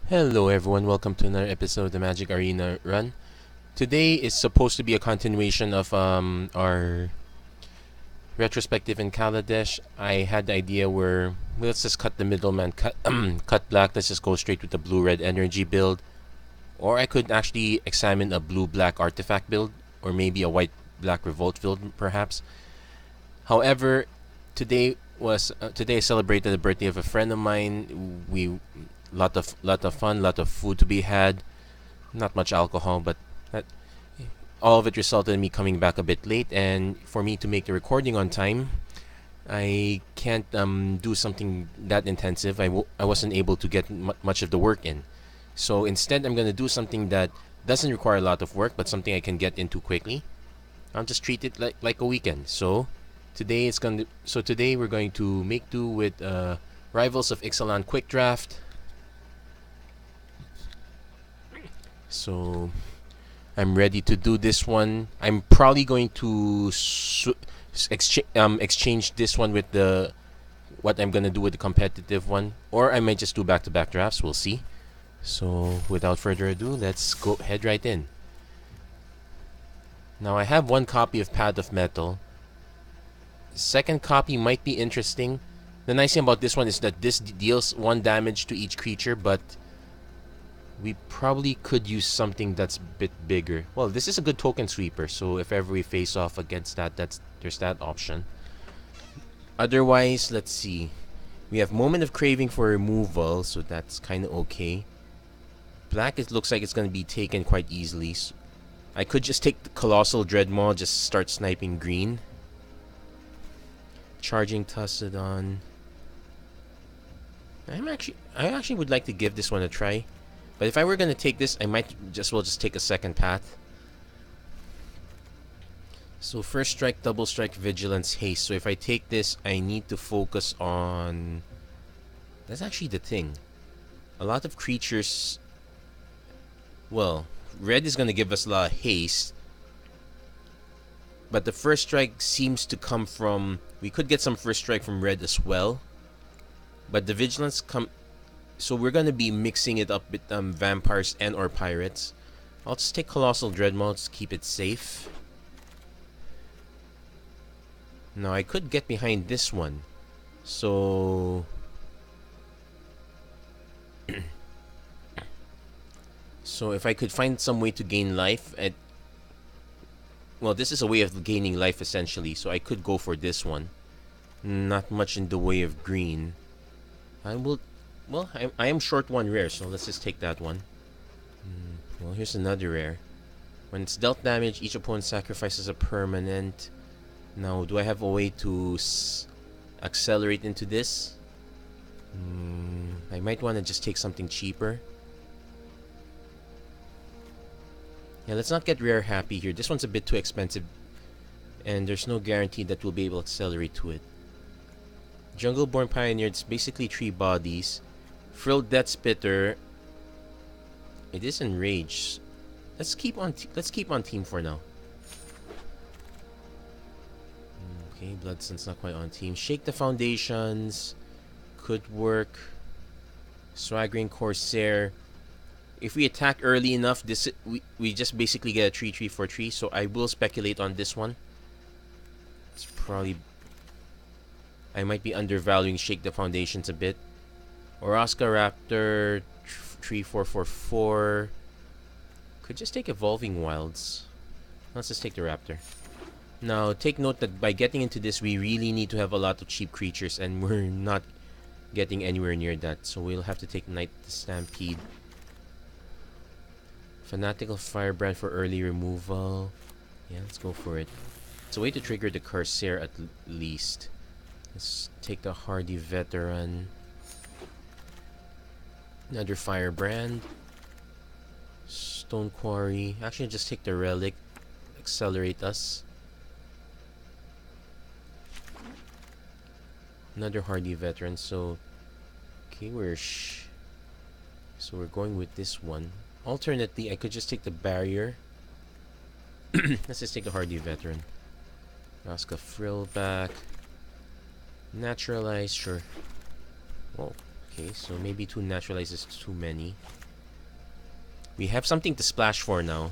Hello everyone, welcome to another episode of the MTG Arena Run. Today is supposed to be a continuation of our retrospective in Kaladesh. I had the idea where let's just cut the middleman, cut black, let's just go straight with the blue-red energy build. Or I could actually examine a blue-black artifact build, or maybe a white-black revolt build perhaps. However, today I celebrated the birthday of a friend of mine. We lot of fun, lot of food to be had. Not much alcohol, but that, all of it resulted in me coming back a bit late. And for me to make the recording on time, I can't do something that intensive. I wasn't able to get much of the work in. So instead, I'm gonna do something that doesn't require a lot of work, but something I can get into quickly. I'll just treat it like a weekend. Today we're going to make do with Rivals of Ixalan Quick Draft. So I'm ready to do this one. I'm probably going to exchange this one with the what I'm gonna do with the competitive one, or I might just do back-to-back drafts. We'll see. So without further ado, let's go head right in. Now I have one copy of Path of Metal. Second copy might be interesting. The nice thing about this one is that this deals 1 damage to each creature, but we probably could use something that's a bit bigger. Well, this is a good token sweeper, so if ever we face off against that, there's that option. Otherwise, let's see. We have Moment of Craving for removal, so that's kind of okay. Black, it looks like it's going to be taken quite easily. So I could just take the Colossal Dreadmaw, just start sniping green. Charging Tussadon. I actually would like to give this one a try. But if I were going to take this, I might just take a second path. So first strike, double strike, vigilance, haste. So if I take this, I need to focus on... That's actually the thing. A lot of creatures... Well, red is going to give us a lot of haste. But the first strike seems to come from... We could get some first strike from red as well. But the vigilance come... So we're going to be mixing it up with vampires and or pirates. I'll just take Colossal Dreadmaw to keep it safe. Now I could get behind this one. So... So if I could find some way to gain life at... Well, this is a way of gaining life essentially. So I could go for this one. Not much in the way of green. I will... Well, I am short 1 rare, so let's just take that one. Well, here's another rare. When it's dealt damage, each opponent sacrifices a permanent. Now, do I have a way to accelerate into this? I might want to just take something cheaper. Yeah, let's not get rare happy here. This one's a bit too expensive. And there's no guarantee that we'll be able to accelerate to it. Jungleborn Pioneer, it's basically 3 bodies. Frilled Death Spitter. It is enraged. Let's keep on team for now. Okay, Bloodsun's not quite on team. Shake the Foundations could work. Swaggering Corsair. If we attack early enough, this we just basically get a 3/3 for 3. So I will speculate on this one. It's probably... I might be undervaluing Shake the Foundations a bit. Oraska Raptor 3444. Could just take Evolving Wilds. Let's just take the Raptor. Now, take note that by getting into this, we really need to have a lot of cheap creatures, and we're not getting anywhere near that. So we'll have to take Night Stampede. Fanatical Firebrand for early removal. Yeah, let's go for it. It's a way to trigger the Corsair at least. Let's take the Hardy Veteran. Another Firebrand. Stone Quarry. Actually, just take the Relic. Accelerate us. Another Hardy Veteran. So, okay, so we're going with this one. Alternately, I could just take the Barrier. Let's just take the Hardy Veteran. Ask a Frill back. Naturalize, sure. Oh, Okay, so maybe 2 naturalizes too many. We have something to splash for now.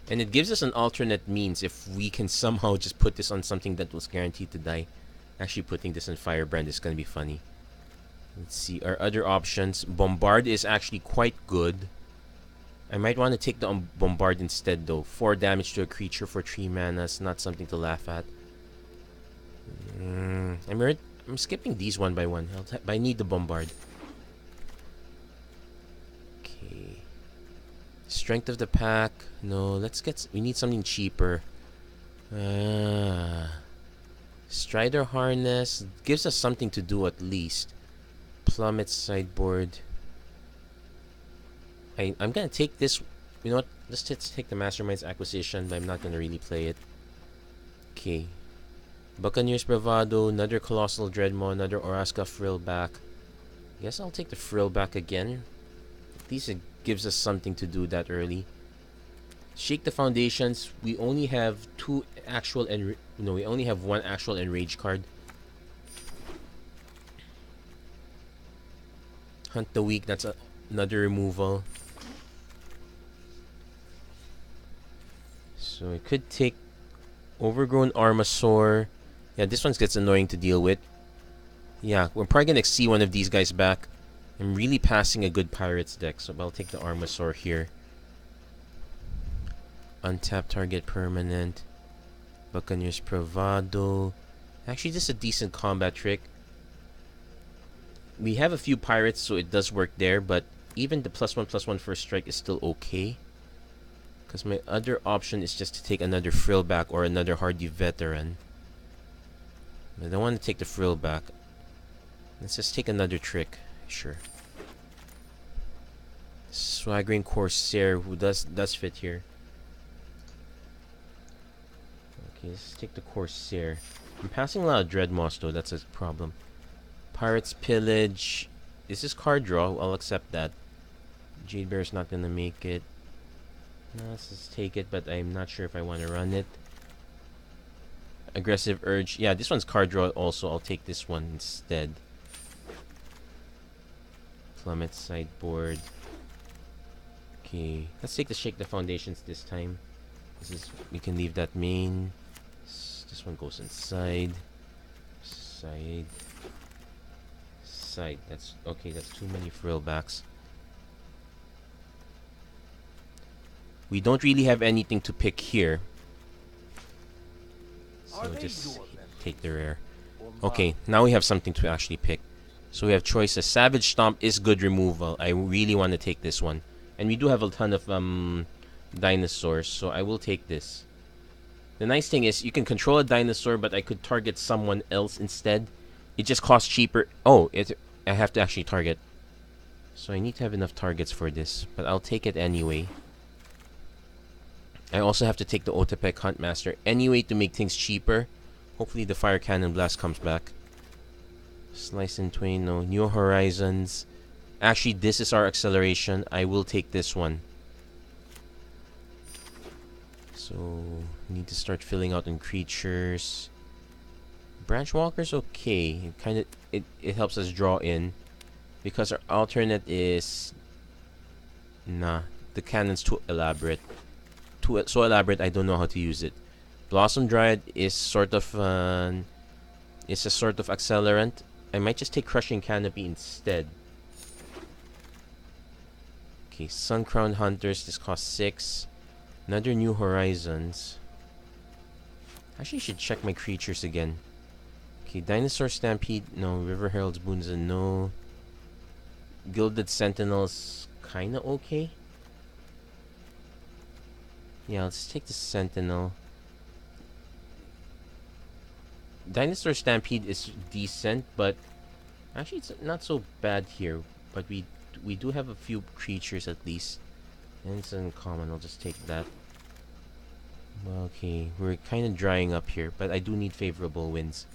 And it gives us an alternate means if we can somehow just put this on something that was guaranteed to die. Actually, putting this on Firebrand is going to be funny. Let's see, our other options. Bombard is actually quite good. I might want to take the Bombard instead though. 4 damage to a creature for 3 mana is not something to laugh at. I'm skipping these one by one. I need the Bombard. Okay. Strength of the pack. No, we need something cheaper. Strider Harness gives us something to do at least. Plummet sideboard. I'm gonna take this. You know what? Let's take the Mastermind's Acquisition, but I'm not gonna really play it. Okay. Buccaneer's Bravado, another Colossal Dreadmaw, another Oraska Frillback. Guess I'll take the Frillback again. At least it gives us something to do that early. Shake the Foundations. We only have we only have 1 actual Enrage card. Hunt the Weak, that's another removal. So I could take Overgrown Armasaur. Yeah, this one gets annoying to deal with. Yeah, we're probably gonna see one of these guys back. I'm really passing a good Pirates deck, so I'll take the Armasaur here. Untap target permanent. Buccaneer's Bravado. Actually, this is a decent combat trick. We have a few pirates, so it does work there, but even the +1/+1 first strike is still okay. Because my other option is just to take another Frillback or another Hardy Veteran. I don't want to take the Frillback. Let's just take another trick. Sure. Swaggering Corsair, who does fit here. Okay, let's take the Corsair. I'm passing a lot of Dreadmaws though, that's a problem. Pirates Pillage. Is this card draw? I'll accept that. Jade Bear's not gonna make it. No, let's just take it, but I'm not sure if I want to run it. Aggressive Urge. Yeah, this one's card draw also. I'll take this one instead. Plummet sideboard. Okay, let's take the Shake the Foundations this time. We can leave that main. This one goes inside. Side. That's okay. That's too many Frillbacks. We don't really have anything to pick here, so just take the rare. Okay, now we have something to actually pick. So we have choices. Savage Stomp is good removal. I really want to take this one, and we do have a ton of dinosaurs, so I will take this. The nice thing is you can control a dinosaur, but I could target someone else instead. It just costs cheaper. Oh, I have to actually target. So I need to have enough targets for this, but I'll take it anyway. I also have to take the Otepec Huntmaster anyway to make things cheaper. Hopefully the Fire Cannon Blast comes back. Slice in Twain, no. New Horizons. Actually, this is our acceleration. I will take this one. So, need to start filling out in creatures. Branch Walker's okay. It helps us draw in. Because our alternate is... Nah, the cannon's too elaborate. So elaborate, I don't know how to use it. Blossom Dryad is sort of it's a sort of accelerant. I might just take Crushing Canopy instead. Okay, Suncrown Hunters, this costs 6. Another New Horizons. Actually, I should check my creatures again. Okay, Dinosaur Stampede, no. River Herald's Boons, no. Gilded Sentinels, kinda okay. Yeah, let's take the Sentinel. Dinosaur Stampede is decent, but actually it's not so bad here. But we do have a few creatures at least. And it's uncommon, I'll just take that. Okay, we're kind of drying up here, but I do need favorable winds.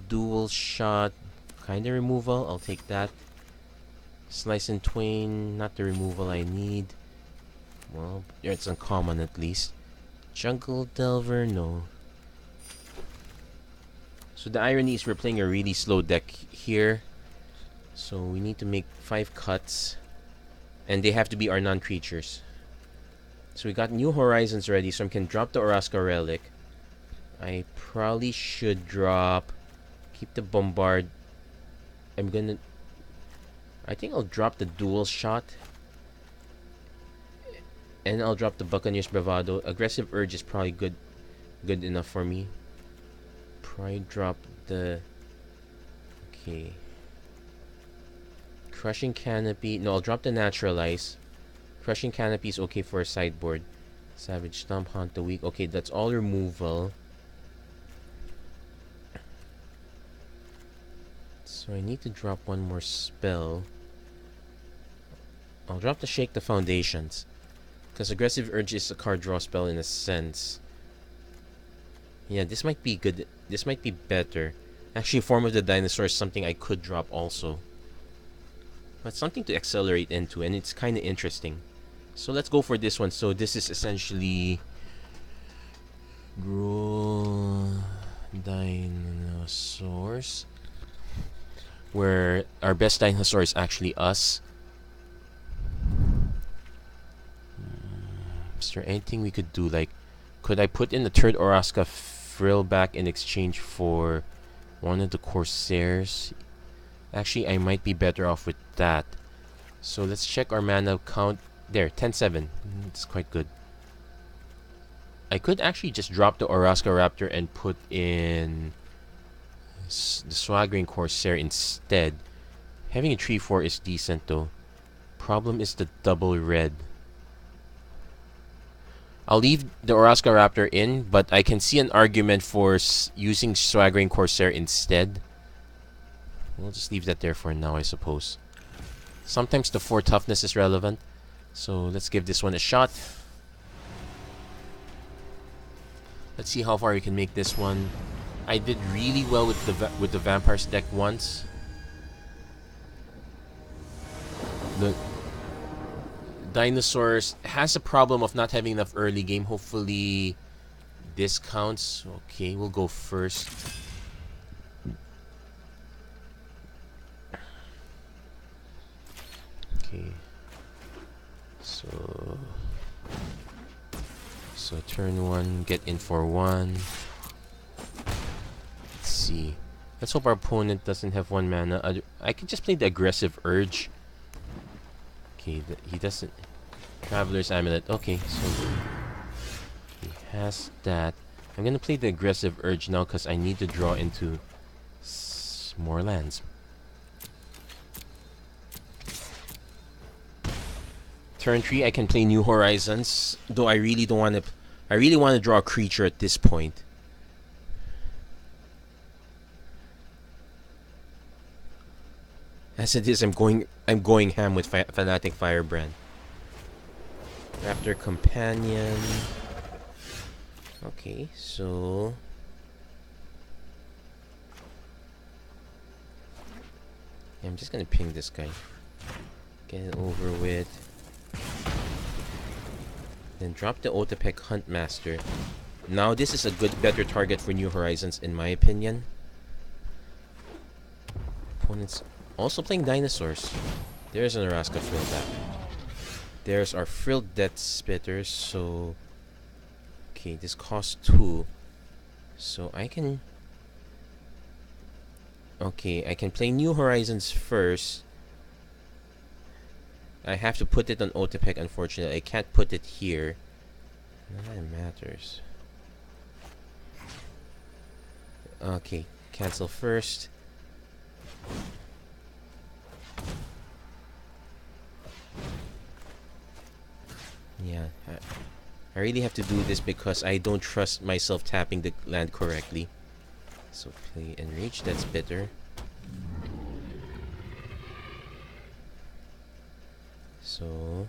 Dual Shot, kind of removal, I'll take that. Slice in Twain, not the removal I need. Well, it's uncommon at least. Jungle Delver, no. So the irony is we're playing a really slow deck here. So we need to make 5 cuts. And they have to be our non-creatures. So we got New Horizons ready, so I can drop the Oraska Relic. I probably should drop... Keep the Bombard. I think I'll drop the Dual Shot. And I'll drop the Buccaneer's Bravado. Aggressive Urge is probably good enough for me. Probably drop the... Okay. Crushing Canopy. No, I'll drop the Naturalize. Crushing Canopy is okay for a sideboard. Savage Stomp, Haunt the Weak. Okay, that's all removal. So I need to drop one more spell. I'll drop the Shake the Foundations. Because Aggressive Urge is a card draw spell in a sense. Yeah, this might be good. This might be better. Actually, Form of the Dinosaur is something I could drop also. But something to accelerate into, and it's kind of interesting. So let's go for this one. So this is essentially... Grow Dinosaurs. Where our best dinosaur is actually us. Is there anything we could do? Like, could I put in the third Oraska Frill back in exchange for one of the Corsairs? Actually, I might be better off with that. So let's check our mana count. There, 10-7. It's quite good. I could actually just drop the Oraska Raptor and put in the Swaggering Corsair instead. Having a 3-4 is decent though. Problem is the double red. I'll leave the Oraska Raptor in, but I can see an argument for using Swaggering Corsair instead. We'll just leave that there for now, I suppose. Sometimes the 4 toughness is relevant. So let's give this one a shot. Let's see how far we can make this one. I did really well with the Vampires deck once. The Dinosaurs has a problem of not having enough early game. Hopefully this counts. Okay, we'll go first. Okay. So turn 1, get in for 1. Let's see. Let's hope our opponent doesn't have 1 mana. I could just play the Aggressive Urge. Okay, he doesn't. Traveler's Amulet. Okay, so he has that. I'm gonna play the Aggressive Urge now because I need to draw into more lands. Turn 3, I can play New Horizons, though I really don't want to. I really want to draw a creature at this point. As it is, I'm going ham with Fanatic Firebrand. Raptor Companion. Okay, so yeah, I'm just gonna ping this guy. Get it over with. Then drop the Otepec Huntmaster. Now this is a better target for New Horizons in my opinion. Opponent's also playing Dinosaurs. There's an Araska Frill back. There's our Frilled Death Spitters. So okay, this costs 2. So I can... Okay, I can play New Horizons first. I have to put it on Otepec, unfortunately. I can't put it here. None of that matters. Okay, cancel first. Yeah, I really have to do this because I don't trust myself tapping the land correctly. So play Enrage, that's bitter. So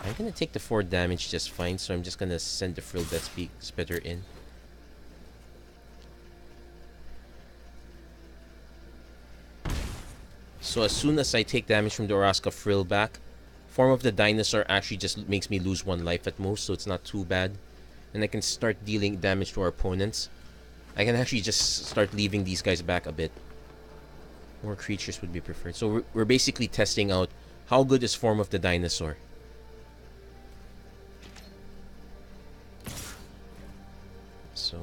I'm gonna take the 4 damage just fine, so I'm just gonna send the Frilled Death Spitter in. So as soon as I take damage from the Oraska Frill back, Form of the Dinosaur actually just makes me lose 1 life at most, so it's not too bad. And I can start dealing damage to our opponents. I can actually just start leaving these guys back a bit. More creatures would be preferred. So we're basically testing out how good is Form of the Dinosaur. So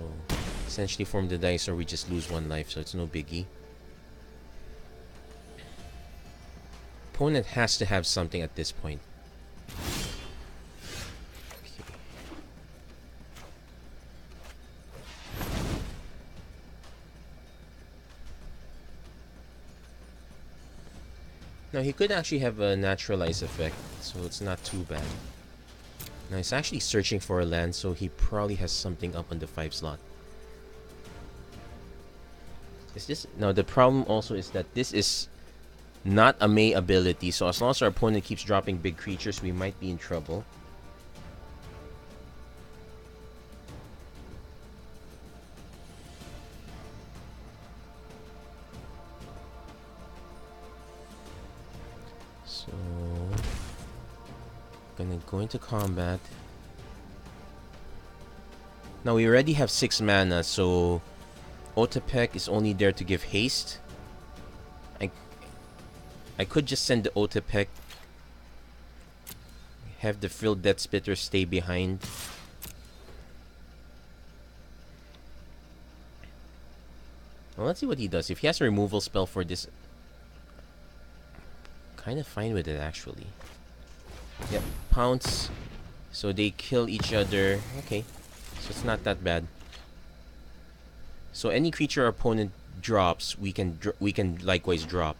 essentially Form of the Dinosaur, we just lose 1 life, so it's no biggie. Opponent has to have something at this point. Now he could actually have a naturalize effect, so it's not too bad. Now he's actually searching for a land, so he probably has something up on the 5 slot. Is this now the problem also is that this is not a May ability, so as long as our opponent keeps dropping big creatures, we might be in trouble. So gonna go into combat. Now we already have 6 mana, so Otepec is only there to give haste. I could just send the Otepec, have the Frilled Death Spitter stay behind. Well, let's see what he does. If he has a removal spell for this, kind of fine with it actually. Yep, pounce. So they kill each other. Okay, so it's not that bad. So any creature our opponent drops, we can likewise drop.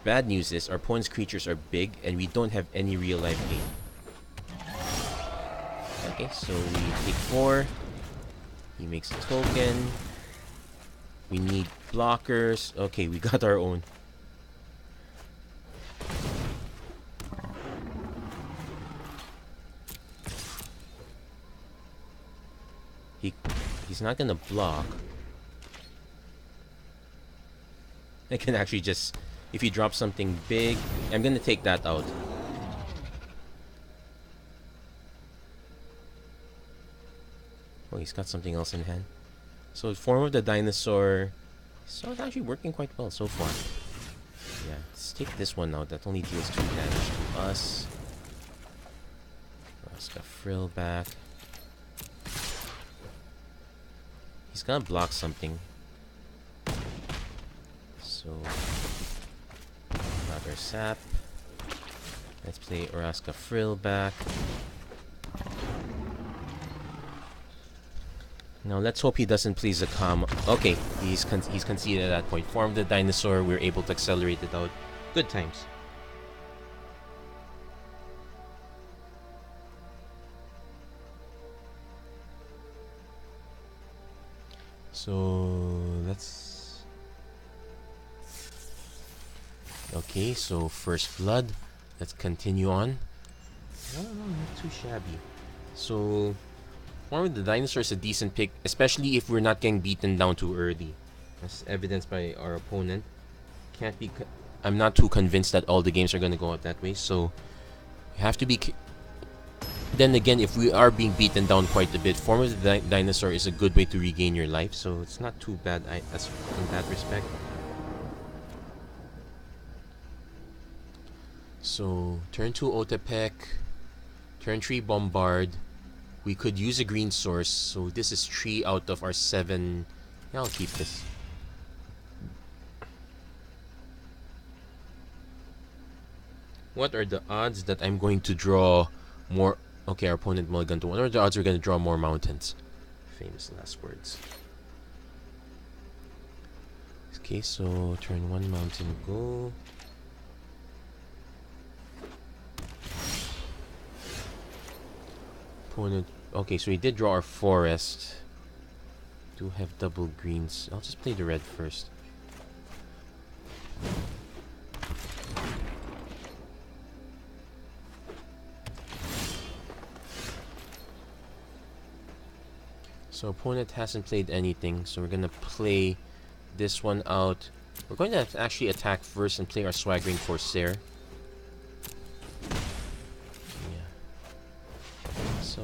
Bad news is our opponent's creatures are big and we don't have any real life gain. Okay, so we take 4. He makes a token. We need blockers. Okay, we got our own. He's not gonna block. I can actually just, if he drops something big, I'm gonna take that out. Oh, he's got something else in hand. So Form of the Dinosaur, so it's actually working quite well so far. Yeah, let's take this one out. That only deals 2 damage to us. Let's got Frill back. He's gonna block something. So another sap. Let's play Oraska Frill back. Now let's hope he doesn't play Zakama. Okay, he's conceded at that point. Form the Dinosaur, we're able to accelerate it out. Good times. So let's... Okay, so first blood. Let's continue on. No, not too shabby. So Form of the Dinosaur is a decent pick, especially if we're not getting beaten down too early. As evidenced by our opponent. Can't be... I'm not too convinced that all the games are going to go out that way, so you have to be... Then again, if we are being beaten down quite a bit, Form of the Dinosaur is a good way to regain your life, so it's not too bad as in that respect. So, turn 2 Otepec, turn 3 Bombard. We could use a green source, so this is 3 out of our 7. Yeah, I'll keep this. What are the odds that I'm going to draw more... Okay, our opponent mulligan to 1. What are the odds we're going to draw more mountains? Famous last words. Okay, so turn 1 mountain, go. Opponent... Okay, so we did draw our forest. Do have double greens. I'll just play the red first. So opponent hasn't played anything, so we're gonna play this one out. We're going to actually attack first and play our Swaggering Corsair. Yeah. So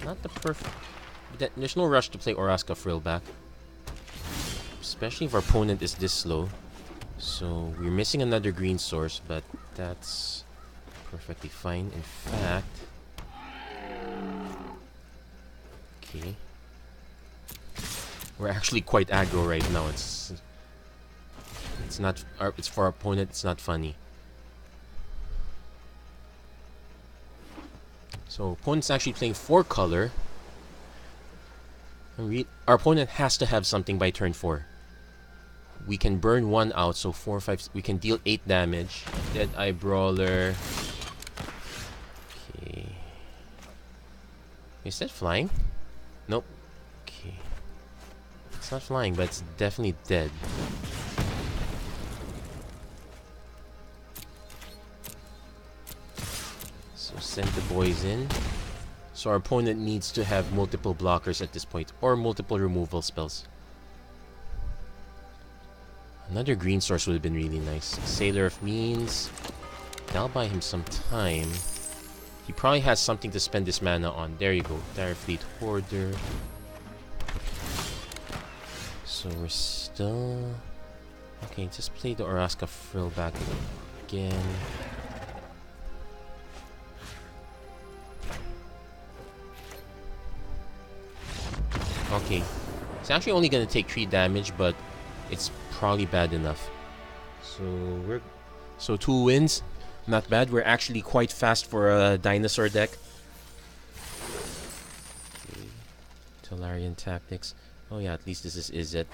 not the perfect. There's no rush to play Oraska Frill back. Especially if our opponent is this slow. So we're missing another green source, but that's perfectly fine. In fact... Okay. We're actually quite aggro right now. It's not... It's for our opponent, it's not funny. So opponent's actually playing 4 color. And our opponent has to have something by turn 4. We can burn 1 out, so 4, 5... We can deal 8 damage. Dead-Eye Brawler. Okay. Is that flying? Nope. Okay. It's not flying, but it's definitely dead. So send the boys in. So our opponent needs to have multiple blockers at this point, or multiple removal spells. Another green source would have been really nice. Sailor of Means. That'll buy him some time. He probably has something to spend this mana on. There you go. Dire Fleet Hoarder. So we're still... Okay, just play the Oraska Frill back again. Okay. It's actually only going to take 3 damage, but it's probably bad enough. So 2 wins. Not bad. We're actually quite fast for a dinosaur deck. Okay. Tolarian Tactics. Oh yeah, at least this is it.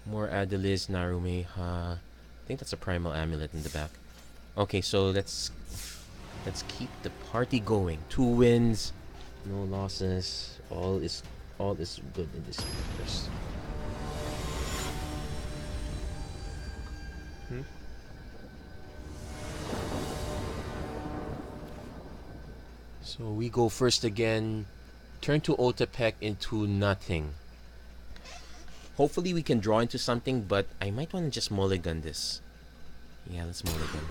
More Adeliz, Narumeha. I think that's a Primal Amulet in the back. Okay, so let's keep the party going. 2 wins, no losses. All is good in this universe. So we go first again. Turn to Otepec into nothing. Hopefully we can draw into something, but I might want to just mulligan this. Yeah, let's mulligan.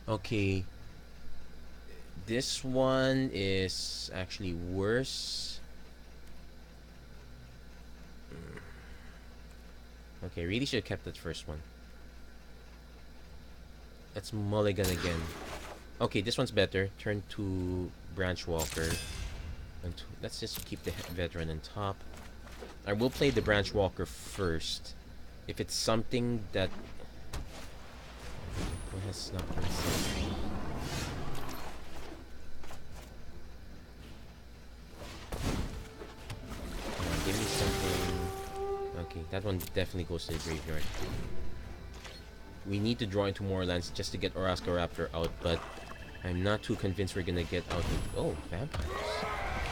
Okay. This one is actually worse. Okay, really should have kept that first one. Let's mulligan again. Okay, this one's better. Turn to Branch Walker. Let's just keep the veteran on top. I will play the Branch Walker first. If it's something that... What has not been said? Give me something... Okay, that one definitely goes to the graveyard. We need to draw into more lands just to get Oraska Raptor out, but I'm not too convinced we're gonna get out of... Oh, vampires.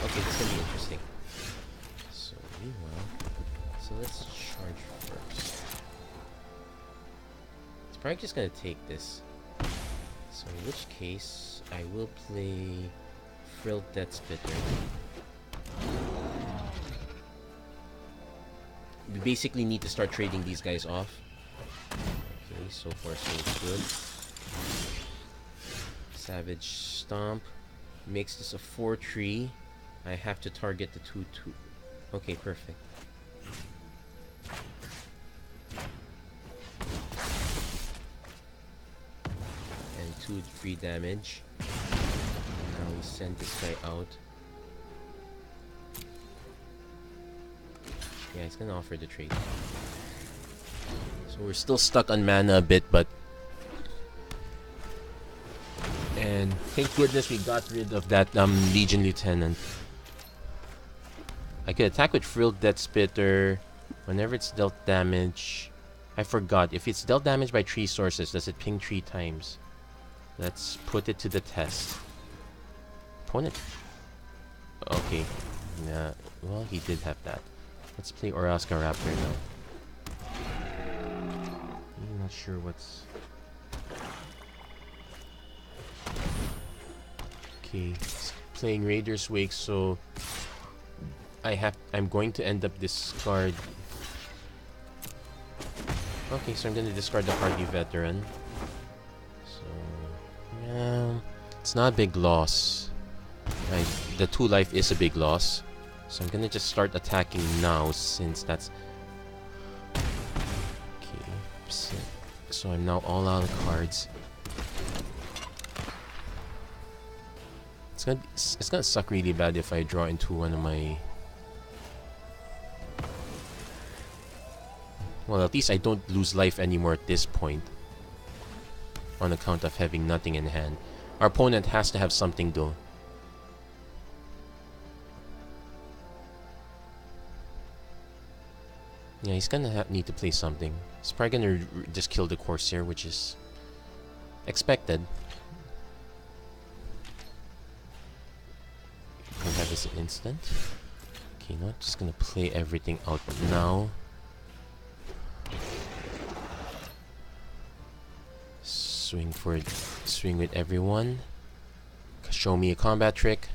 Okay, this is gonna be interesting. So, meanwhile... So let's charge first. It's probably just gonna take this. So in which case, I will play Frilled Death Spitter. We basically need to start trading these guys off. Okay, so far so good. Savage Stomp. Makes this a 4-3. I have to target the 2-2. Okay, perfect. And 2-3 damage. Now we send this guy out. Yeah, he's gonna offer the trade. So we're still stuck on mana a bit, but... And thank goodness we got rid of that Legion Lieutenant. I could attack with Frilled Death Spitter whenever it's dealt damage. I forgot. If it's dealt damage by 3 sources, does it ping 3 times? Let's put it to the test. Opponent. Okay. Yeah. Well, he did have that. Let's play Oraska Raptor now. I'm not sure what's... Okay, playing Raider's Wake, so I'm going to end up discard. Okay, so I'm going to discard the Hardy Veteran. So yeah, It's not a big loss. Right, the 2 life is a big loss. So I'm gonna just start attacking now since that's... Okay, so I'm now all out of cards. It's gonna suck really bad if I draw into one of my... Well, at least I don't lose life anymore at this point, on account of having nothing in hand. Our opponent has to have something though. Yeah, he's gonna need to play something. He's probably gonna just kill the Corsair, which is expected. Can have this instant. Okay, not just gonna play everything out now. Swing with everyone. Show me a combat trick.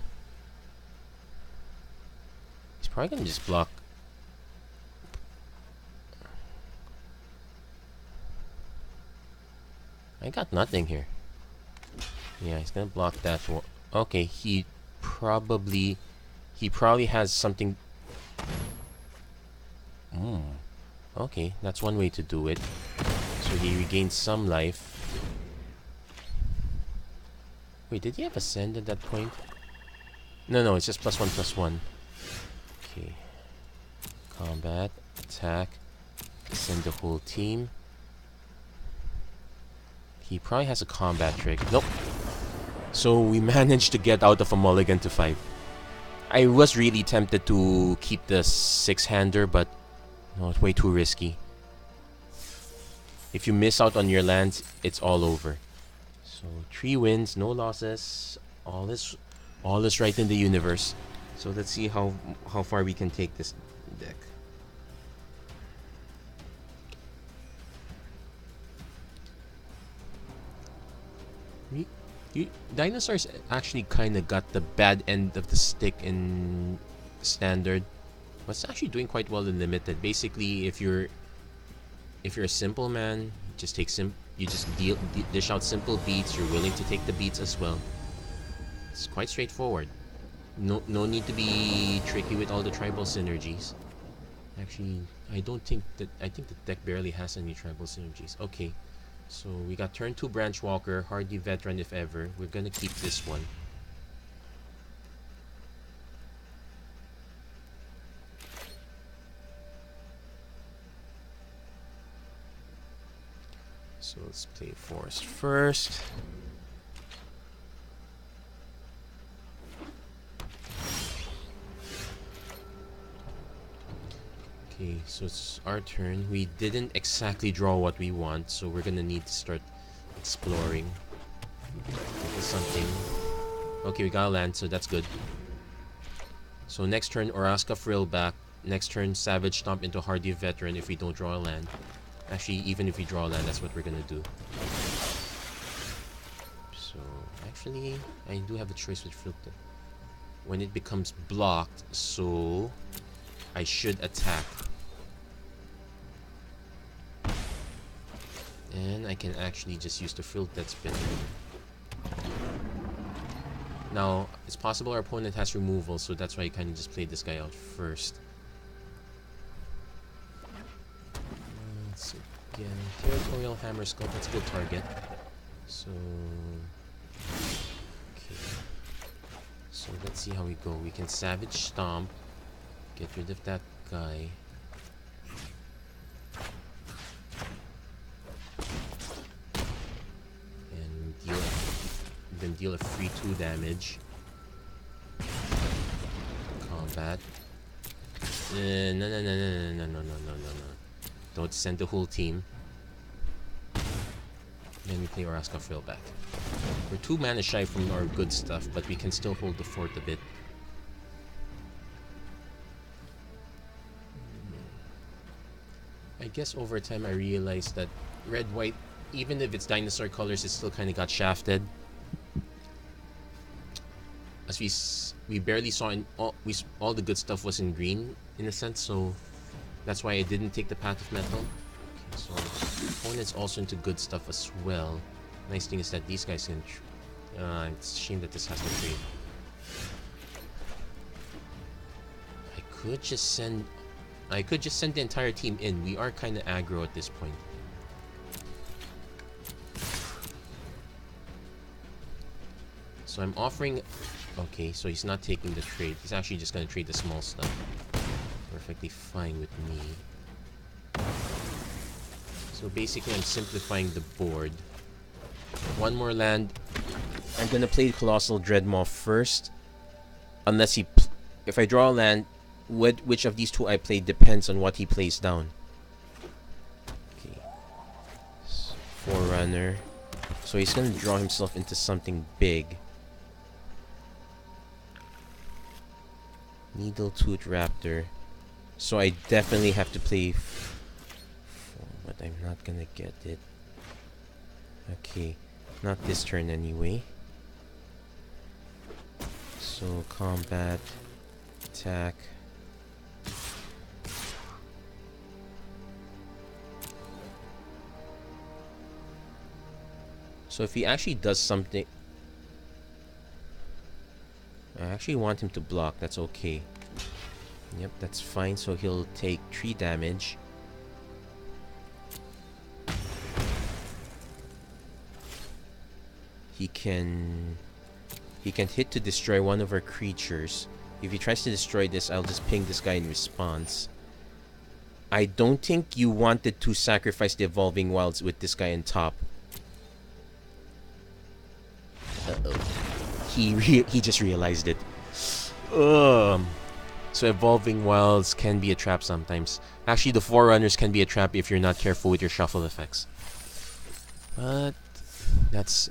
He's probably gonna just block. I got nothing here. Yeah, he's gonna block that one. Okay, he probably has something. Okay, that's one way to do it. So he regains some life. Wait, did he have Ascend at that point? No, it's just +1/+1. Okay. Combat, attack, send the whole team. He probably has a combat trick. Nope. So we managed to get out of a mulligan to 5. I was really tempted to keep the 6-hander, but no, it's way too risky. If you miss out on your lands, it's all over. So 3 wins, no losses. All is right in the universe. So let's see how far we can take this deck. Dinosaurs actually kind of got the bad end of the stick in standard, but it's actually doing quite well in limited. Basically, if you're a simple man, just take you just dish out simple beats. You're willing to take the beats as well. It's quite straightforward. No need to be tricky with all the tribal synergies. Actually, I think the deck barely has any tribal synergies. Okay. So we got turn 2 Branch Walker, Hardy Veteran if ever. We're gonna keep this one. So let's play Forest first. Okay, so it's our turn. We didn't exactly draw what we want, so we're gonna need to start exploring. Something. Okay, we got a land, so that's good. So next turn, Oraska Frill back. Next turn, Savage Stomp into Hardy Veteran if we don't draw a land. Actually, even if we draw a land, that's what we're gonna do. So, actually, I do have a choice with Filter. When it becomes blocked, so I should attack. And I can actually just use the Filter that's been. Now, it's possible our opponent has removal, so that's why I kind of just played this guy out first. Let's see. Again, Territorial Hammer Scope, that's a good target. So, okay. So let's see how we go. We can Savage Stomp, get rid of that guy. And deal a free 2 damage. Combat. No. Don't send the whole team. Then we play Oraska Frill back. We're 2 mana shy from our good stuff, but we can still hold the fort a bit. I guess over time I realized that red-white, even if it's dinosaur colors, it still kind of got shafted. As we barely saw in all the good stuff was in green in a sense, so that's why I didn't take the Path of Metal. Okay, so opponent's also into good stuff as well. Nice thing is that these guys can It's a shame that this has to trade. I could just send the entire team in. We are kind of aggro at this point. So I'm offering... Okay, so he's not taking the trade. He's actually just going to trade the small stuff. Perfectly fine with me. So basically I'm simplifying the board. One more land. I'm going to play Colossal Dreadmaw first. Unless he... If I draw a land, which of these two I play depends on what he plays down. Okay. Forerunner. So he's going to draw himself into something big. Needletooth Raptor. So I definitely have to play... But I'm not gonna get it. Okay. Not this turn anyway. So combat. Attack. So if he actually does something... I actually want him to block. That's okay. Yep, that's fine. So he'll take 3 damage. He can hit to destroy one of our creatures. If he tries to destroy this, I'll just ping this guy in response. I don't think you wanted to sacrifice the Evolving Wilds with this guy on top. He just realized it. So Evolving Wilds can be a trap sometimes. Actually, the Forerunners can be a trap if you're not careful with your shuffle effects. But that's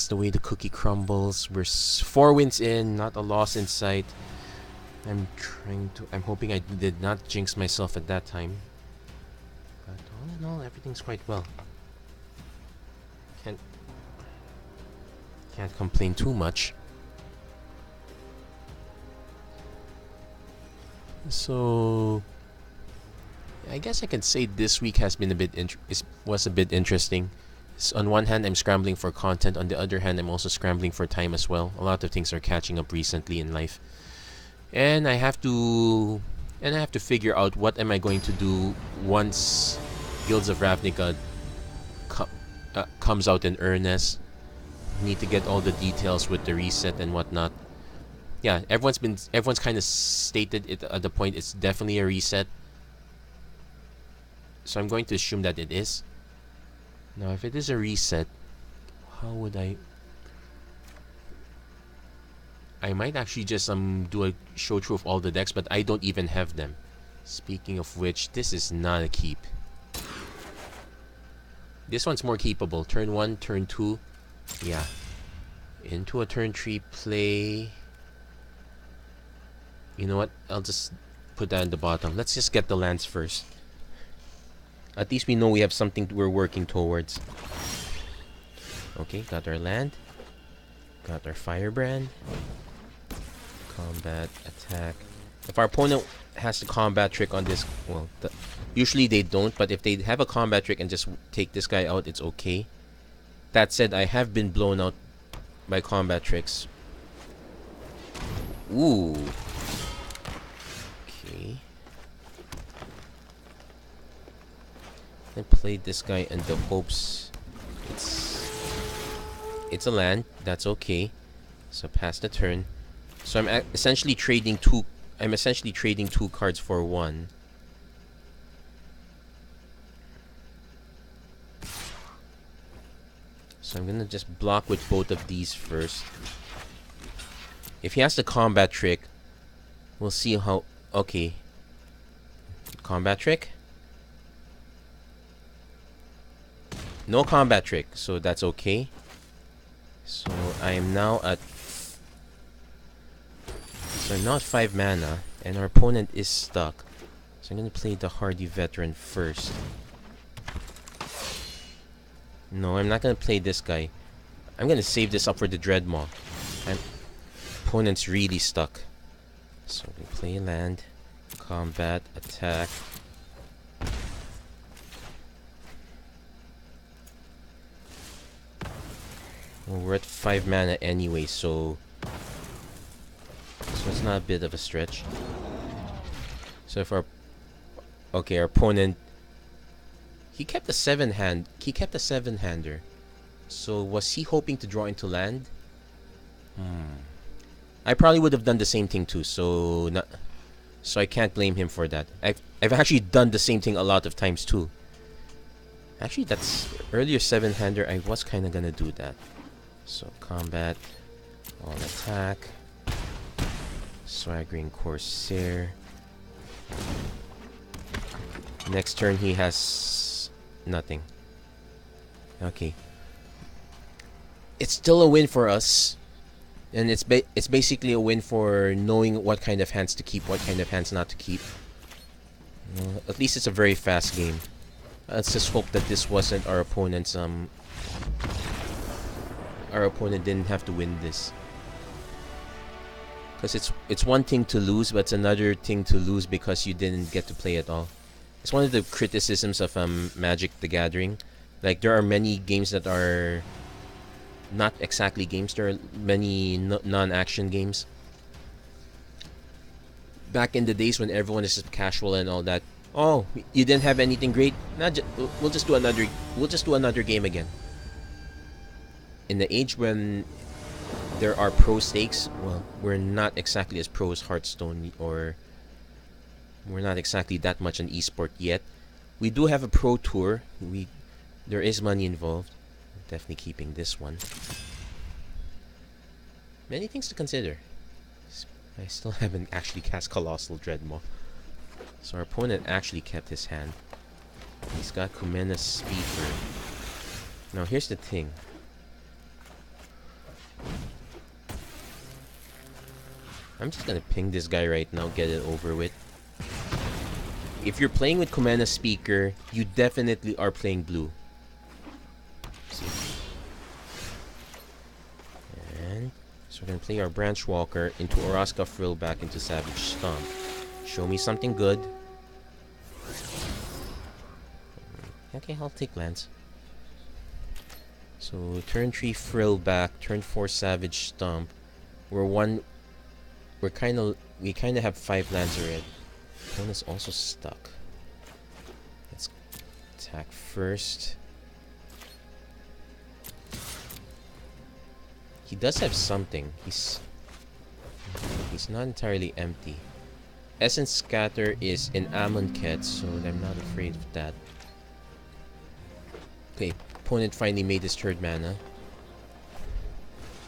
the way the cookie crumbles. We're 4 wins in, not a loss in sight. I'm hoping I did not jinx myself at that time. But all in all, everything's quite well. Can't complain too much. So I guess I can say this week has been was a bit interesting. So on one hand, I'm scrambling for content. On the other hand, I'm also scrambling for time as well. A lot of things are catching up recently in life, and I have to figure out what am I going to do once Guilds of Ravnica comes out in earnest. Need to get all the details with the reset and whatnot. Yeah, everyone's kind of stated it at the point it's definitely a reset. So I'm going to assume that it is. Now, if it is a reset, how would I might actually just do a show through of all the decks, but I don't even have them. Speaking of which, this is not a keep. This one's more keepable. Turn 1, turn 2. Yeah. Into a turn 3 play. You know what? I'll just put that in the bottom. Let's just get the lands first. At least we know we have something we're working towards. Okay, got our land. Got our Firebrand. Combat, attack. If our opponent has the combat trick on this... Well, usually they don't, but if they have a combat trick and just take this guy out, it's okay. That said, I have been blown out by combat tricks. Ooh. Okay. I played this guy in the hopes it's a land. That's okay. So pass the turn. So I'm essentially trading two. I'm essentially trading 2 cards for 1. So I'm gonna just block with both of these first. If he has the combat trick, we'll see how... Okay. Combat trick? No combat trick, so that's okay. So I am now at... So I'm now at 5 mana, and our opponent is stuck. So I'm gonna play the Hardy Veteran first. No, I'm not gonna play this guy. I'm gonna save this up for the Dreadmaw. And opponent's really stuck. So we play land, combat, attack. Well, we're at 5 mana anyway, so it's not a bit of a stretch. So if our opponent, he kept a 7-hander. So was he hoping to draw into land? I probably would have done the same thing too, so I can't blame him for that. I've actually done the same thing a lot of times too. Actually, that's earlier 7-hander. I was kind of gonna do that. So combat, all attack, swaggering Corsair. Next turn he has nothing. Okay. It's still a win for us. And it's basically a win for knowing what kind of hands to keep, what kind of hands not to keep. At least it's a very fast game. Let's just hope that this wasn't our opponent's our opponent didn't have to win this. Because it's one thing to lose, but it's another thing to lose because you didn't get to play at all. It's one of the criticisms of Magic the Gathering. Like, there are many games that are not exactly games. There are many non-action games. Back in the days when everyone is just casual and all that. Oh, you didn't have anything great? We'll just do another game again. In the age when there are pro stakes, well, we're not exactly as pro as Hearthstone, or we're not exactly that much an esport yet. We do have a pro tour. There is money involved. Definitely keeping this one. Many things to consider. I still haven't actually cast Colossal Dreadmaw. So our opponent actually kept his hand. He's got Kumena's Speaker. Now here's the thing. I'm just gonna ping this guy right now, get it over with. If you're playing with Kumena's Speaker, you definitely are playing blue. And so we're gonna play our Branch Walker into Oraska Frill back into Savage Stomp. Show me something good. Okay, I'll take lands. So turn 3 Frill back, turn 4 Savage Stomp. We kind of have 5 lands already. One is also stuck. Let's attack first. He does have something. He's not entirely empty. Essence Scatter is in Amonkhet, so I'm not afraid of that. Okay, opponent finally made his 3rd mana.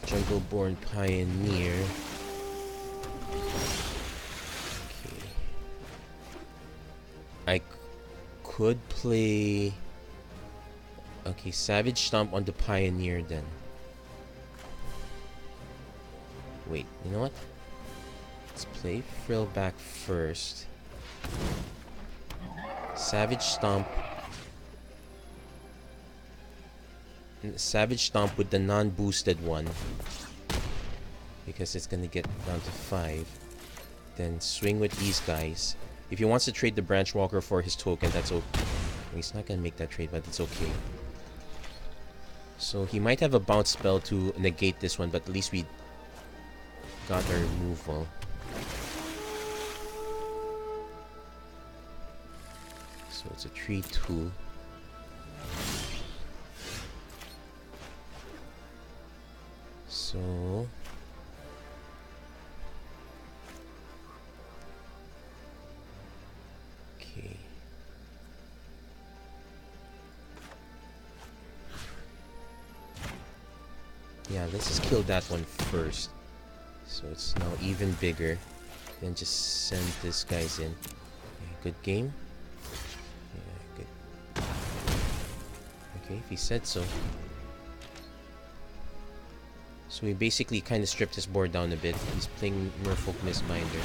Jungleborn Pioneer. Okay. I could play... Okay, Savage Stomp on the Pioneer then. Wait, you know what? Let's play Frill back first. Savage Stomp. Savage Stomp with the non-boosted one. Because it's gonna get down to 5. Then swing with these guys. If he wants to trade the Branch Walker for his token, that's okay. He's not gonna make that trade, but it's okay. So he might have a bounce spell to negate this one, but at least we got our removal. So it's a 3-2. So okay. Yeah, let's just kill that one first. So it's now even bigger. Then just send this guys in. Okay, good game. Yeah, good. Okay, if he said so. So we basically kind of stripped his board down a bit. He's playing Merfolk Mistminder.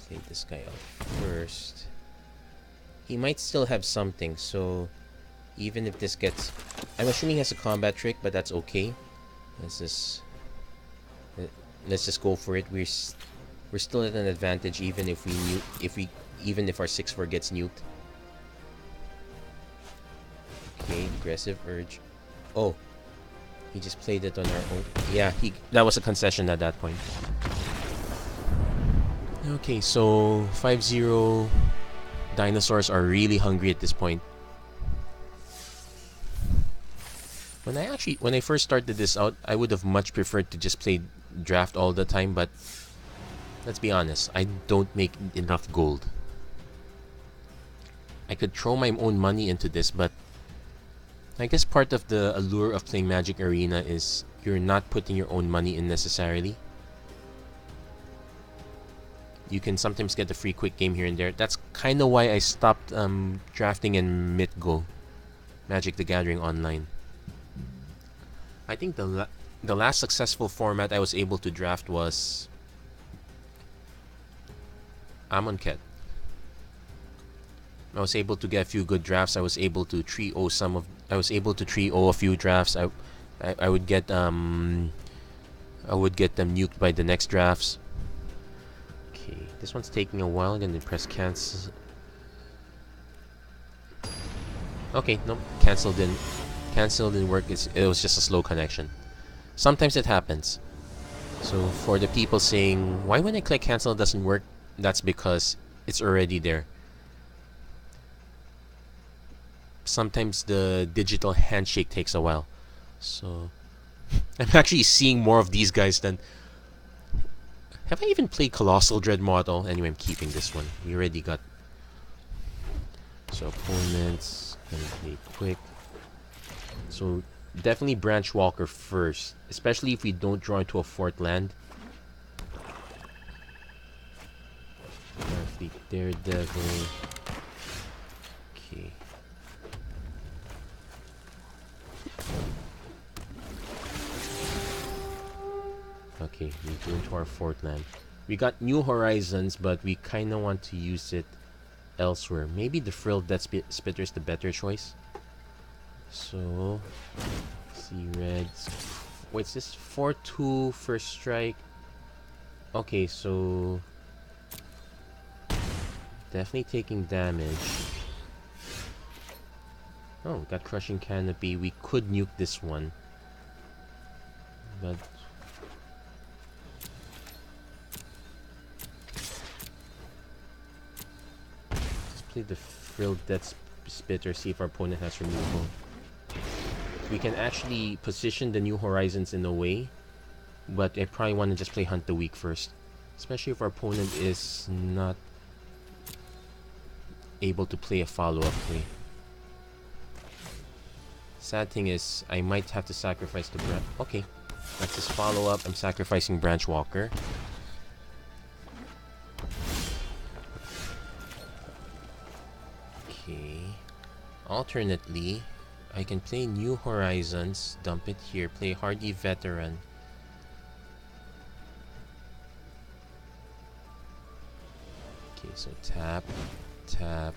Play this guy off first. He might still have something, so even if this gets... I'm assuming he has a combat trick, but that's okay. Let's just go for it. We're still at an advantage even if our 6/4 gets nuked. Okay, aggressive urge. Oh, he just played it on our own. Yeah, that was a concession at that point. Okay, so 5-0. Dinosaurs are really hungry at this point. When I first started this out, I would have much preferred to just play draft all the time, but let's be honest, I don't make enough gold. I could throw my own money into this, but I guess part of the allure of playing Magic Arena is you're not putting your own money in necessarily. You can sometimes get a free quick game here and there. That's kind of why I stopped drafting in MTGO, Magic the Gathering Online. I think the last successful format I was able to draft was Amonkhet. I was able to get a few good drafts. I was able to 3-0 a few drafts. I would get them nuked by the next drafts. Okay, this one's taking a while. I'm gonna press cancel. Okay, no, cancel didn't work. It was just a slow connection. Sometimes it happens. So for the people saying why when I click cancel it doesn't work, that's because it's already there. Sometimes the digital handshake takes a while. So I'm actually seeing more of these guys than... Have I even played Colossal Dread model? Anyway, I'm keeping this one. We already got... So opponents gonna play quick. So definitely Branch Walker first, especially if we don't draw into a fourth land. Starfleet Daredevil. Okay. Okay, we go into our fourth land. We got New Horizons, but we kind of want to use it elsewhere. Maybe the Frilled Death Spitter is the better choice. So, see reds. What's this? 4-2 first strike. Okay, so definitely taking damage. Oh, got Crushing Canopy. We could nuke this one, but just play the Frilled Death Spitter. See if our opponent has removal. We can actually position the New Horizons in a way, but I probably want to just play Hunt the Weak first, especially if our opponent is not able to play a follow-up play. Sad thing is, I might have to sacrifice the branch. Okay, that's his follow-up. I'm sacrificing Branch Walker. Okay. Alternately, I can play New Horizons, dump it here, play Hardy Veteran. Okay, so tap, tap.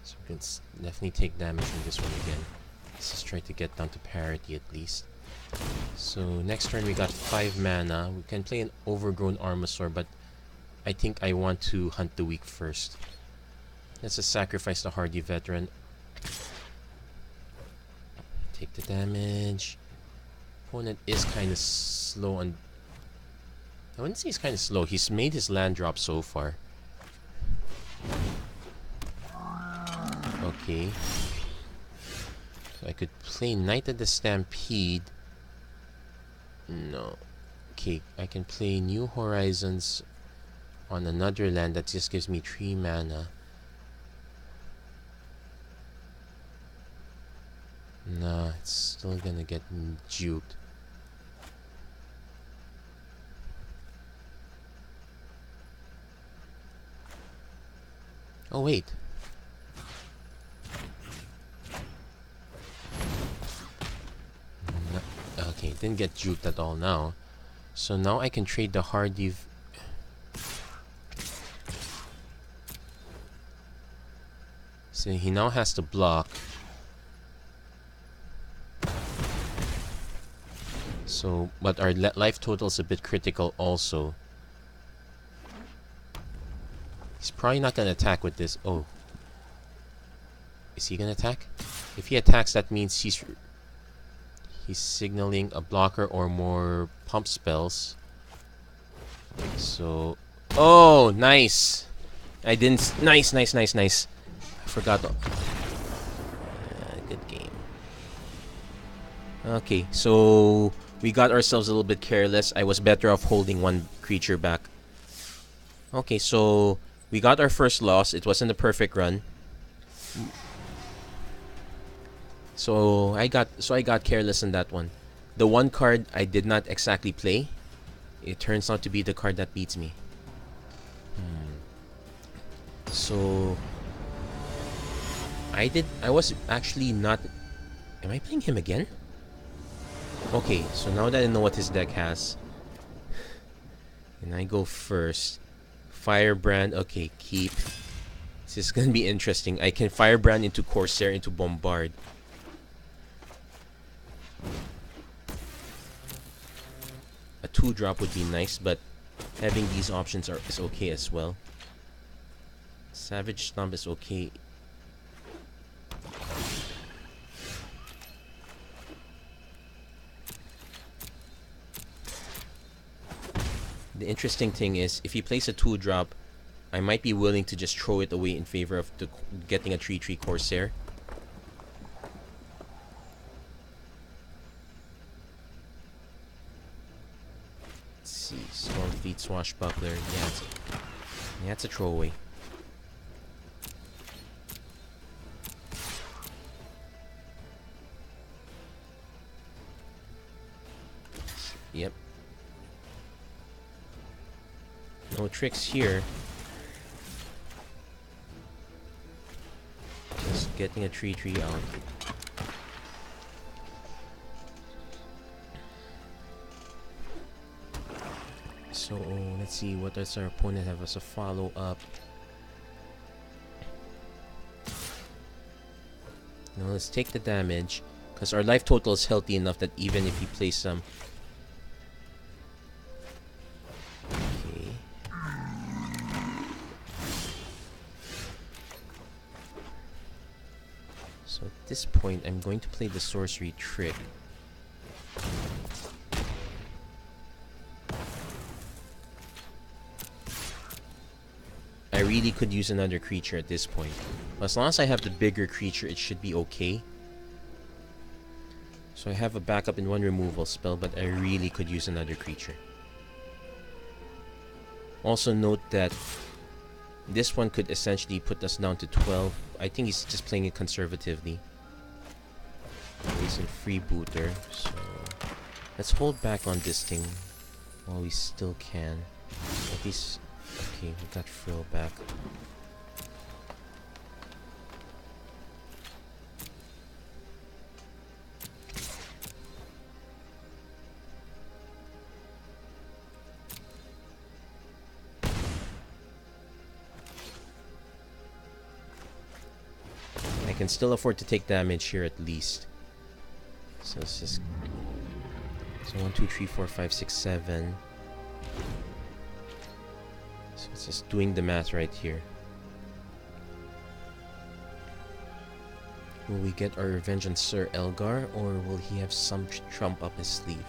So we can definitely take damage from this one again. Let's just try to get down to parity at least. So next turn we got 5 mana. We can play an Overgrown Armosaur, but I think I want to Hunt the Weak first. Let's just sacrifice the Hardy Veteran. Take the damage. Opponent is kind of slow on... I wouldn't say he's kind of slow. He's made his land drop so far. Okay. So I could play Knight of the Stampede. No. Okay, I can play New Horizons on another land that just gives me 3 mana. Nah, it's still gonna get juked. Oh wait. Okay, didn't get juked at all now. So now I can trade the Hardy... So he now has to block. So, but our life total is a bit critical also. He's probably not gonna attack with this. Oh. Is he gonna attack? If he attacks, that means he's signaling a blocker or more pump spells. So, oh, nice. I didn't. Nice. I forgot. Good game. Okay, so we got ourselves a little bit careless. I was better off holding one creature back. Okay, so we got our first loss. It wasn't a perfect run. So I got careless in that one. The one card I did not exactly play, it turns out to be the card that beats me. So I was actually not. Am I playing him again? Okay, so now that I know what his deck has, and I go first. Firebrand, okay, keep. This is gonna be interesting. I can Firebrand into Corsair into Bombard. A 2-drop would be nice, but having these options is okay as well. Savage Stomp is okay. The interesting thing is, if he plays a 2-drop, I might be willing to just throw it away in favor of getting a 3/3 Corsair. Let's see, Stormfleet Swashbuckler. Yeah, it's a throwaway. Yep. No tricks here. Just getting a 3/3 out. So let's see, what does our opponent have as a follow-up? Now let's take the damage, because our life total is healthy enough that even if he plays some... Okay. So at this point, I'm going to play the sorcery trick. I really could use another creature at this point. As long as I have the bigger creature, it should be okay. So I have a backup in one removal spell, but I really could use another creature. Also note that this one could essentially put us down to 12. I think he's just playing it conservatively. He's a freebooter, so let's hold back on this thing while we still can. At least, okay, we got Frill back. I can still afford to take damage here at least. So let's just... So 1, 2, 3, 4, 5, 6, 7. So it's just doing the math right here. Will we get our revenge on Sir Elgar, or will he have some trump up his sleeve?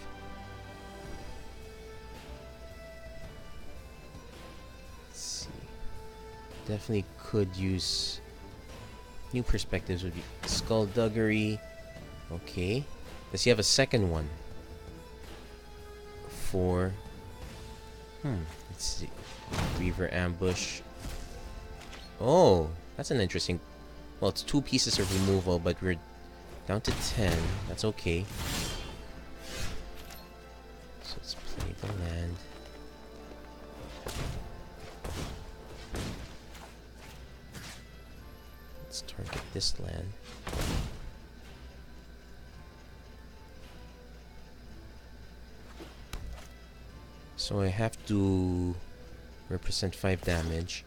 Let's see. Definitely could use... New perspectives would be Skullduggery. Okay. Does he have a second one? 4. Let's see. Reaver Ambush. Oh, that's an interesting... Well, it's 2 pieces of removal, but we're down to 10. That's okay. So let's play the land. Let's target this land. So I have to represent 5 damage.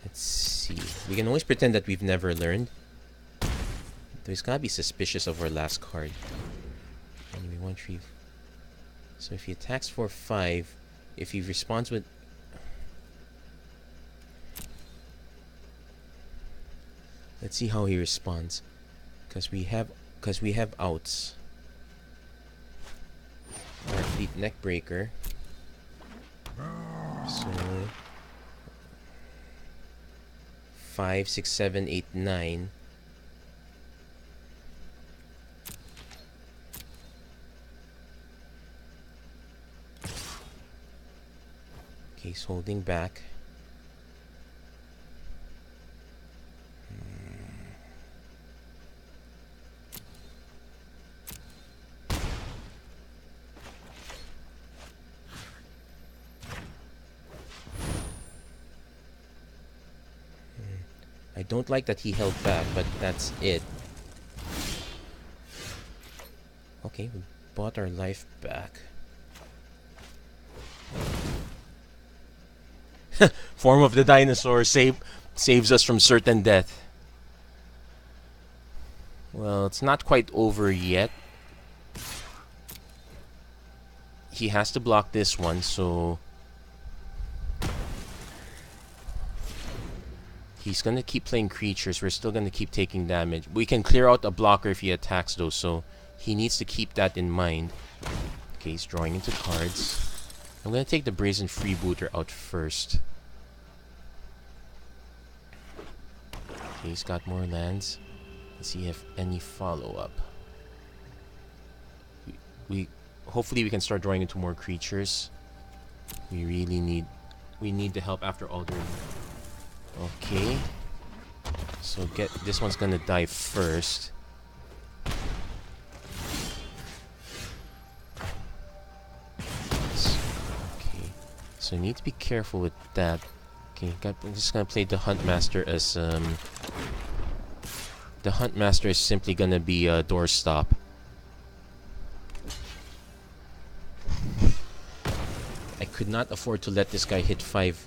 Let's see. We can always pretend that we've never learned. Though he's gotta be suspicious of our last card. 3. So if he attacks for 5, if he responds with... Let's see how he responds. Because we have outs. Our fleet neckbreaker. So 5, 6, 7, 8, 9. Okay, he's holding back. I don't like that he held back, but that's it. Okay, we bought our life back. Form of the dinosaur saves us from certain death. Well, it's not quite over yet. He has to block this one, so he's gonna keep playing creatures. We're still gonna keep taking damage. We can clear out a blocker if he attacks those, so he needs to keep that in mind. Okay, he's drawing into cards. I'm gonna take the Brazen Freebooter out first. Okay, he's got more lands. Let's see if any follow-up. Hopefully we can start drawing into more creatures. We need the help after Alder. Okay. So this one's gonna die first. Okay. So you need to be careful with that. Okay, I'm just gonna play the Huntmaster as the Huntmaster is simply gonna be a doorstop. I could not afford to let this guy hit 5.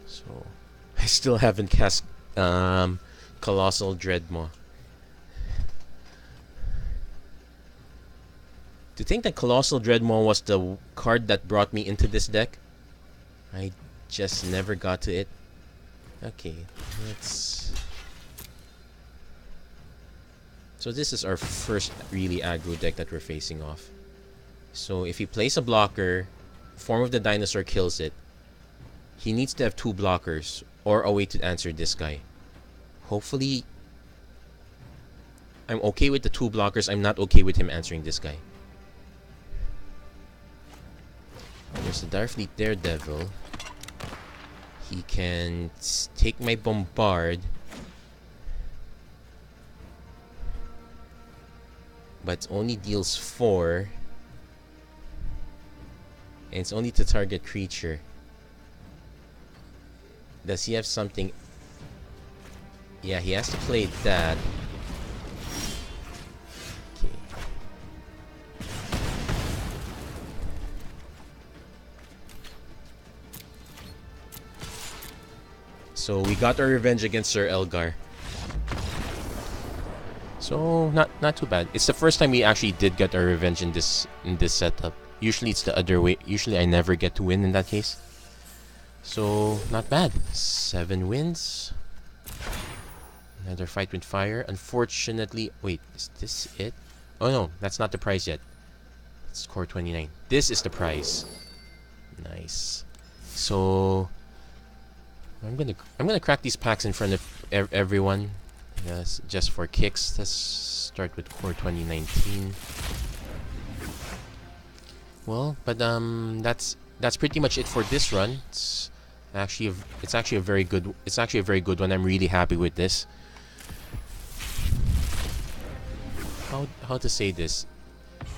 So I still haven't cast Colossal Dreadmaw. To think that Colossal Dreadmaw was the card that brought me into this deck, I just never got to it. Okay, let's... So this is our first really aggro deck that we're facing off. So if he plays a blocker, Form of the Dinosaur kills it. He needs to have 2 blockers or a way to answer this guy. Hopefully, I'm okay with the 2 blockers. I'm not okay with him answering this guy. There's the Darfleet Daredevil. He can take my Bombard. But only deals 4. And it's only to target creature. Does he have something? Yeah, he has to play that. Okay. So we got our revenge against Sir Elgar. So not too bad. It's the first time we actually did get our revenge in this setup. Usually it's the other way. Usually I never get to win in that case. So not bad. 7 wins. Another fight with fire. Unfortunately, wait, is this it? Oh no, that's not the prize yet. It's core 29. This is the prize. Nice. So I'm gonna crack these packs in front of everyone. Yes, just for kicks. Let's start with core 2019. Well, but that's pretty much it for this run. It's actually a very good one. I'm really happy with this. How to say this?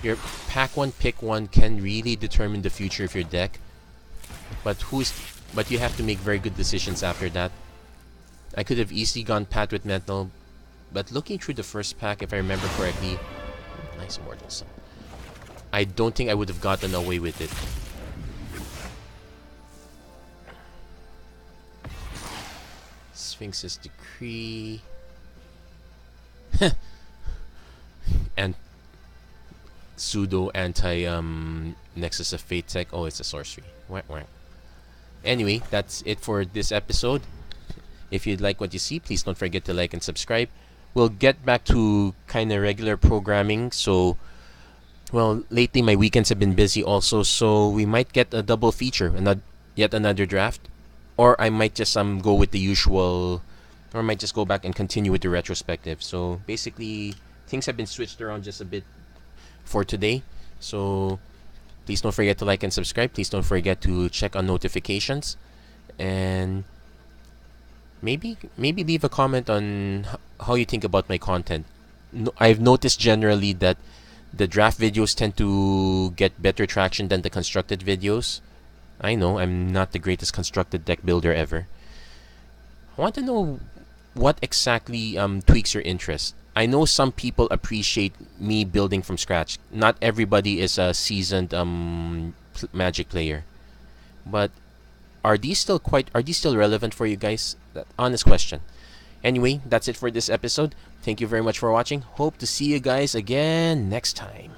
Your pack 1, pick 1 can really determine the future of your deck. But you have to make very good decisions after that. I could have easily gone Pat with Metal, but looking through the first pack, if I remember correctly, nice Immortal Sun, I don't think I would have gotten away with it. Sphinx's Decree. pseudo anti Nexus of Fate tech. Oh, it's a sorcery. Whack whack. Anyway, that's it for this episode. If you'd like what you see, please don't forget to like and subscribe. We'll get back to kind of regular programming. So, well, lately my weekends have been busy also, so we might get a double feature, yet another draft, or I might just go with the usual, or I might just go back and continue with the retrospective. So basically, things have been switched around just a bit for today. So please don't forget to like and subscribe. Please don't forget to check on notifications, and maybe leave a comment on how you think about my content. I've noticed generally that the draft videos tend to get better traction than the constructed videos. I know I'm not the greatest constructed deck builder ever. I want to know what exactly tweaks your interest. I know some people appreciate me building from scratch. Not everybody is a seasoned Magic player, but are these still relevant for you guys? Honest question. Anyway, that's it for this episode. Thank you very much for watching. Hope to see you guys again next time.